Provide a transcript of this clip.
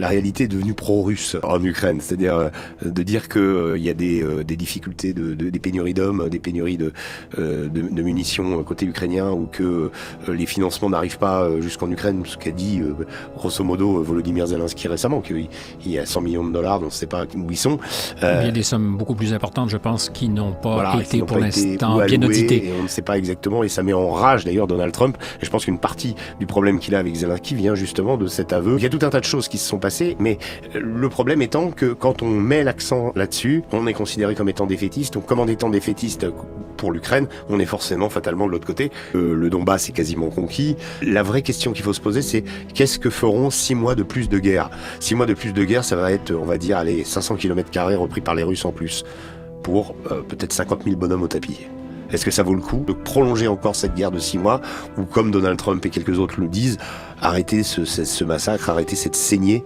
La réalité est devenue pro-russe en Ukraine, c'est-à-dire de dire que il y a des difficultés des pénuries d'hommes, des pénuries de munitions côté ukrainien, ou que les financements n'arrivent pas jusqu'en Ukraine, ce qu'a dit grosso modo Volodymyr Zelensky récemment, qu'il y a 100 millions de dollars, dont on ne sait pas où ils sont. Il y a des sommes beaucoup plus importantes, je pense, qui n'ont pas été pour l'instant bien auditées. Et on ne sait pas exactement, et ça met en rage d'ailleurs Donald Trump. Et je pense qu'une partie du problème qu'il a avec Zelensky vient justement de cet aveu. Il y a tout un tas de choses qui se sont passées, mais le problème étant que quand on met l'accent là-dessus, on est considéré comme étant défaitiste. Donc comme en étant défaitiste pour l'Ukraine, on est forcément fatalement de l'autre côté. Le Donbass est quasiment conquis. La vraie question qu'il faut se poser, c'est qu'est-ce que feront 6 mois de plus de guerre? 6 mois de plus de guerre, ça va être, on va dire, allez, 500 km² repris par les Russes en plus, pour peut-être 50 000 bonhommes au tapis. Est-ce que ça vaut le coup de prolonger encore cette guerre de 6 mois, ou comme Donald Trump et quelques autres le disent, arrêter ce massacre, arrêter cette saignée